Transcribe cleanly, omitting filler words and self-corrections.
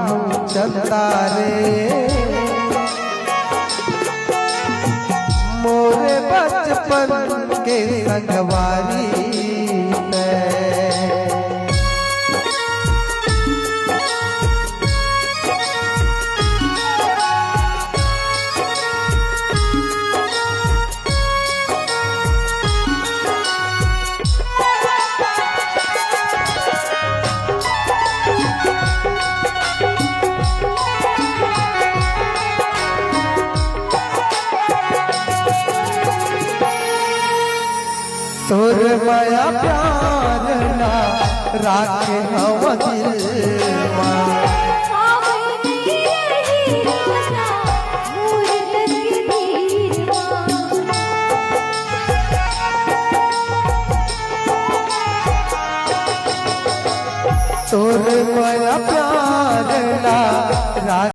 हूँ चंदा रे मोरे बचपन के संगवारी तोर माया प्यार ना राखे हम दिलवा तोर माया